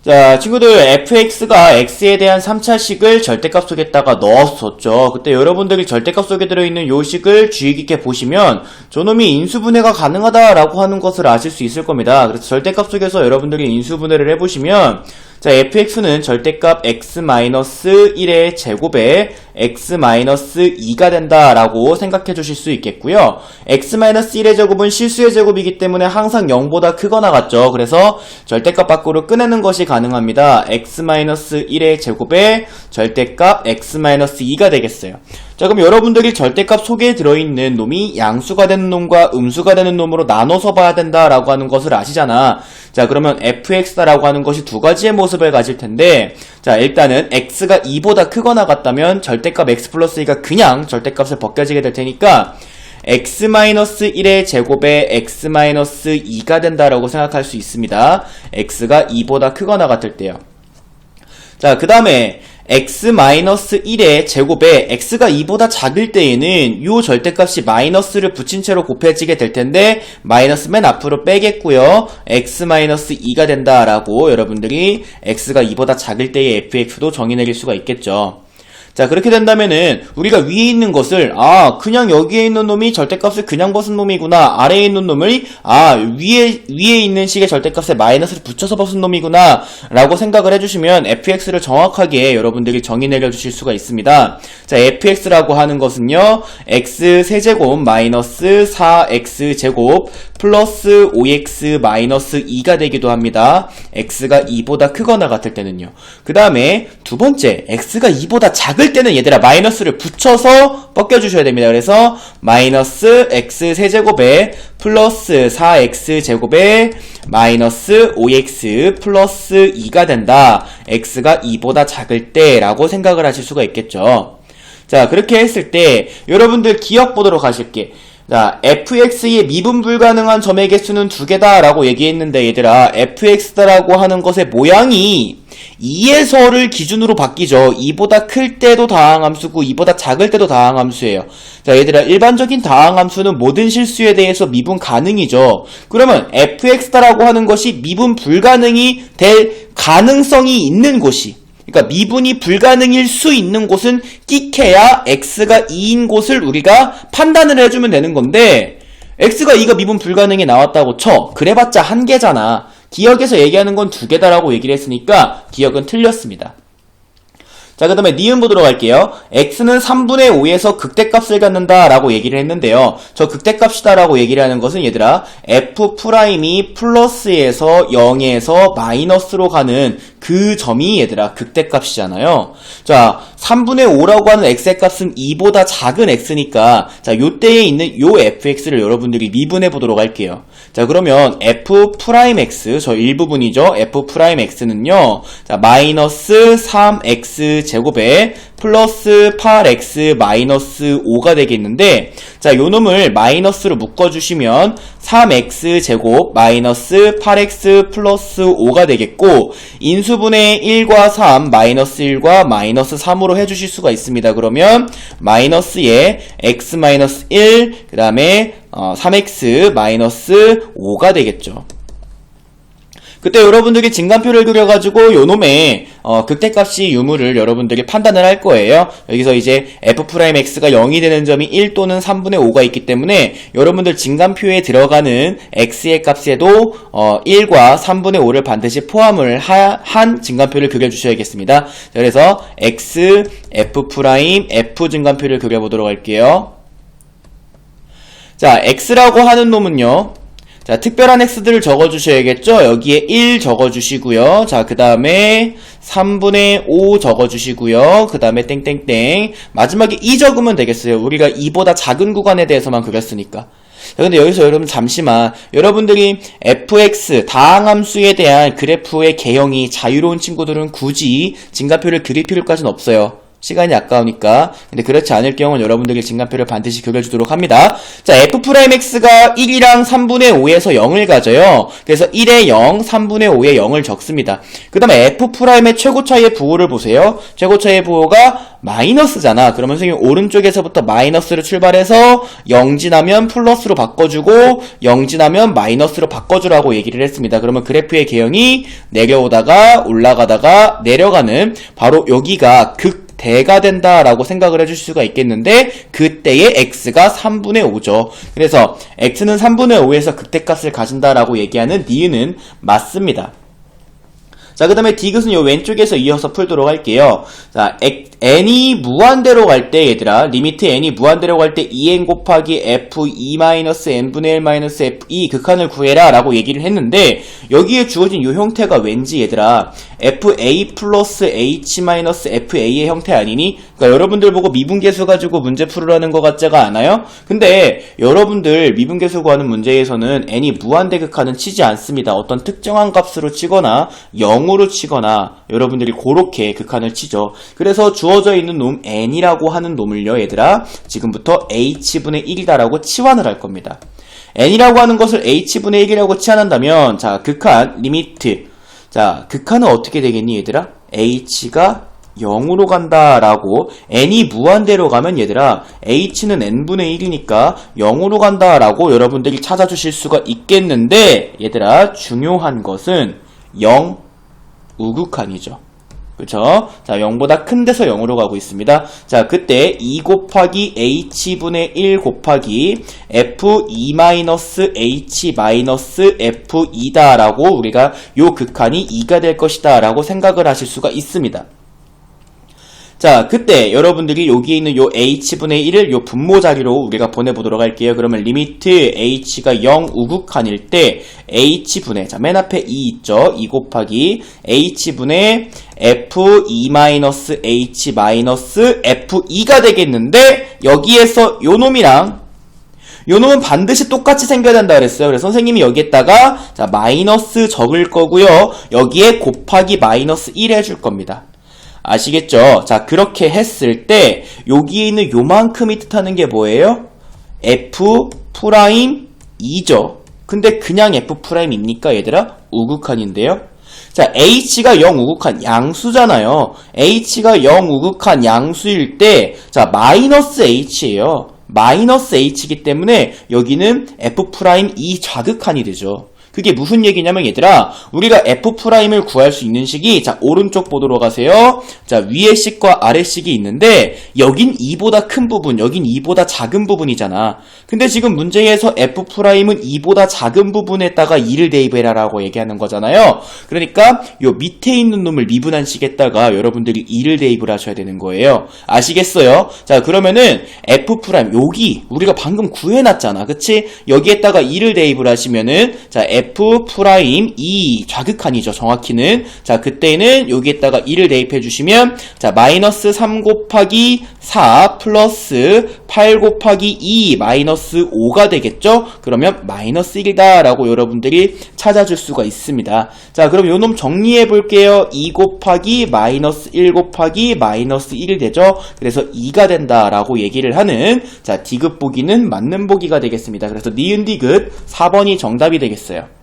자, 친구들, fx가 x에 대한 3차식을 절대값 속에다가 넣었었죠. 그때 여러분들이 절대값 속에 들어있는 요 식을 주의 깊게 보시면 저놈이 인수분해가 가능하다라고 하는 것을 아실 수 있을 겁니다. 그래서 절대값 속에서 여러분들이 인수분해를 해보시면 자, fx는 절대값 x-1의 제곱에 x-2가 된다라고 생각해 주실 수 있겠고요. x-1의 제곱은 실수의 제곱이기 때문에 항상 0보다 크거나 같죠. 그래서 절대값 밖으로 꺼내는 것이 가능합니다. x-1의 제곱에 절대값 x-2가 되겠어요. 자, 그럼 여러분들이 절대값 속에 들어있는 놈이 양수가 되는 놈과 음수가 되는 놈으로 나눠서 봐야 된다라고 하는 것을 아시잖아. 자, 그러면 fx라고 하는 것이 두 가지의 모습을 가질 텐데, 자, 일단은 x가 2보다 크거나 같다면 절대값 x 플러스 2가 그냥 절대값을 벗겨지게 될 테니까 x-1의 제곱에 x-2가 된다라고 생각할 수 있습니다. x가 2보다 크거나 같을 때요. 자, 그 다음에 x-1의 제곱에 x가 2보다 작을 때에는 요 절대값이 마이너스를 붙인 채로 곱해지게 될 텐데 마이너스 맨 앞으로 빼겠고요. x-2가 된다라고 여러분들이 x가 2보다 작을 때의 fx도 정의 내릴 수가 있겠죠. 자, 그렇게 된다면은 우리가 위에 있는 것을 그냥 여기에 있는 놈이 절대값을 그냥 벗은 놈이구나, 아래에 있는 놈을 위에 있는 식의 절대값에 마이너스를 붙여서 벗은 놈이구나 라고 생각을 해주시면 fx를 정확하게 여러분들이 정의 내려주실 수가 있습니다. 자, fx라고 하는 것은요, x 세제곱 마이너스 4x제곱 플러스 5x 마이너스 2가 되기도 합니다. x가 2보다 크거나 같을 때는요. 그 다음에 두 번째, x가 2보다 작을 때는 얘들아 마이너스를 붙여서 벗겨주셔야 됩니다. 그래서 마이너스 x 세제곱에 플러스 4x 제곱에 마이너스 5x 플러스 2가 된다. x가 2보다 작을 때 라고 생각을 하실 수가 있겠죠. 자, 그렇게 했을 때 여러분들 기억 보도록 하실게. 자, fx의 미분 불가능한 점의 개수는 두 개다 라고 얘기했는데 얘들아, fx라고 하는 것의 모양이 2에서를 기준으로 바뀌죠. 2보다 클 때도 다항함수고 2보다 작을 때도 다항함수예요. 자, 얘들아, 일반적인 다항함수는 모든 실수에 대해서 미분 가능이죠. 그러면 fx라고 하는 것이 미분 불가능이 될 가능성이 있는 곳이, 그러니까 미분이 불가능일 수 있는 곳은 끽해야 x가 2인 곳을 우리가 판단을 해주면 되는 건데, x가 2가 미분 불가능이 나왔다고 쳐. 그래봤자 한 개잖아. 기억에서 얘기하는 건 두 개다라고 얘기를 했으니까 기억은 틀렸습니다. 자, 그 다음에 니은 보도록 할게요. x는 3분의 5에서 극대값을 갖는다 라고 얘기를 했는데요. 저 극대값이다 라고 얘기를 하는 것은 얘들아, f'이 플러스에서 0에서 마이너스로 가는 그 점이 얘들아 극대값이잖아요. 자, 3분의 5라고 하는 x의 값은 2보다 작은 x니까 자, 요때에 있는 요 fx를 여러분들이 미분해 보도록 할게요. 자, 그러면 f'x, 저 일부분이죠. f'x는요, 자, 마이너스 3x 제곱에 플러스 8x 마이너스 5가 되겠는데, 자, 요 놈을 마이너스로 묶어주시면 3x 제곱 마이너스 8x 플러스 5가 되겠고, 인수분해 1과 3 마이너스 1과 마이너스 3으로 해주실 수가 있습니다. 그러면 마이너스에 x 마이너스 1, 그 다음에 3x 마이너스 5가 되겠죠. 그때 여러분들이 진간표를 그려가지고 요놈의 극대값이 유무를 여러분들이 판단을 할 거예요. 여기서 이제 f'x가 0이 되는 점이 1 또는 3분의 5가 있기 때문에 여러분들 진간표에 들어가는 x의 값에도 1과 3분의 5를 반드시 포함을 한 진간표를 그려주셔야겠습니다. 그래서 x, f' 진간표를 그려보도록 할게요. 자, x라고 하는 놈은요, 자, 특별한 x들을 적어주셔야겠죠? 여기에 1 적어주시고요. 자, 그 다음에 3분의 5 적어주시고요. 그 다음에 땡땡땡. 마지막에 2 적으면 되겠어요. 우리가 2보다 작은 구간에 대해서만 그렸으니까. 자, 근데 여기서 여러분 잠시만, 여러분들이 fx 다항함수에 대한 그래프의 개형이 자유로운 친구들은 굳이 진가표를 그릴 필요까지는 없어요. 시간이 아까우니까. 근데 그렇지 않을 경우는 여러분들이 증간표를 반드시 그려주도록 합니다. 자, f'x가 1이랑 3분의 5에서 0을 가져요. 그래서 1에 0, 3분의 5에 0을 적습니다. 그 다음에 f'의 최고 차이의 부호를 보세요. 최고 차이의 부호가 마이너스잖아. 그러면 선생님 오른쪽에서부터 마이너스로 출발해서 0 지나면 플러스로 바꿔주고 0 지나면 마이너스로 바꿔주라고 얘기를 했습니다. 그러면 그래프의 개형이 내려오다가 올라가다가 내려가는 바로 여기가 극대가 된다라고 생각을 해줄 수가 있겠는데 그때의 x가 3분의 5죠. 그래서 x는 3분의 5에서 극대값을 가진다라고 얘기하는 니은은 맞습니다. 자, 그 다음에 디귿은 요 왼쪽에서 이어서 풀도록 할게요. 자, n이 무한대로 갈 때 얘들아, 리미트 n이 무한대로 갈 때 2n 곱하기 f2-n분의 1-f2 극한을 구해라 라고 얘기를 했는데 여기에 주어진 요 형태가 왠지 얘들아 fa 플러스 h 마이너스 fa의 형태 아니니? 그러니까 여러분들 보고 미분계수 가지고 문제 풀으라는 것 같지가 않아요? 근데 여러분들 미분계수 구하는 문제에서는 n이 무한대 극한은 치지 않습니다. 어떤 특정한 값으로 치거나 0으로 치거나 여러분들이 그렇게 극한을 치죠. 그래서 주어져 있는 놈 n이라고 하는 놈을요 얘들아 지금부터 h분의 1이다라고 치환을 할 겁니다. n이라고 하는 것을 h분의 1이라고 치환한다면 자 극한 리미트 자 극한은 어떻게 되겠니 얘들아? h가 0으로 간다라고 n이 무한대로 가면 얘들아 h는 n분의 1이니까 0으로 간다라고 여러분들이 찾아주실 수가 있겠는데 얘들아 중요한 것은 0 우극한이죠. 그쵸? 자, 0보다 큰 데서 0으로 가고 있습니다. 자, 그때 2 곱하기 h분의 1 곱하기 f2-h-f2다 라고 우리가 요 극한이 2가 될 것이다 라고 생각을 하실 수가 있습니다. 자, 그때 여러분들이 여기에 있는 요 h분의 1을 요 분모 자리로 우리가 보내보도록 할게요. 그러면 리미트 h가 0 우극한일 때 h분의 자, 맨 앞에 2 있죠? 2 곱하기 h분의 f2-h-f2가 되겠는데 여기에서 요 놈이랑 요 놈은 반드시 똑같이 생겨야 된다 그랬어요. 그래서 선생님이 여기에다가 자 마이너스 적을 거고요. 여기에 곱하기 마이너스 1 해줄 겁니다. 아시겠죠? 자, 그렇게 했을 때 여기에 있는 요만큼이 뜻하는 게 뭐예요? F'2죠. 근데 그냥 F'입니까 얘들아? 우극한인데요. 자, H가 0 우극한 양수잖아요. H가 0 우극한 양수일 때 자, 마이너스 H예요. 마이너스 H이기 때문에 여기는 F'2 좌극한이 되죠. 그게 무슨 얘기냐면 얘들아 우리가 F'을 구할 수 있는 식이 자 오른쪽 보도록 하세요. 자 위의 식과 아래 식이 있는데 여긴 2보다 큰 부분 여긴 2보다 작은 부분이잖아. 근데 지금 문제에서 F'은 2보다 작은 부분에다가 2를 대입해라 라고 얘기하는 거잖아요. 그러니까 요 밑에 있는 놈을 미분한 식에다가 여러분들이 2를 대입을 하셔야 되는 거예요. 아시겠어요? 자 그러면은 F' 여기 우리가 방금 구해놨잖아. 그치? 여기에다가 2를 대입을 하시면은 자 F'2 좌극한이죠. 정확히는. 자, 그때는 여기에다가 2를 대입해 주시면 자, 마이너스 3 곱하기 4 플러스 8 곱하기 2 마이너스 5가 되겠죠? 그러면 마이너스 1이다 라고 여러분들이 찾아줄 수가 있습니다. 자, 그럼 요 놈 정리해 볼게요. 2 곱하기 마이너스 1 곱하기 마이너스 1이 되죠? 그래서 2가 된다 라고 얘기를 하는 자, 디귿 보기는 맞는 보기가 되겠습니다. 그래서 니은 디귿 4번이 정답이 되겠어요.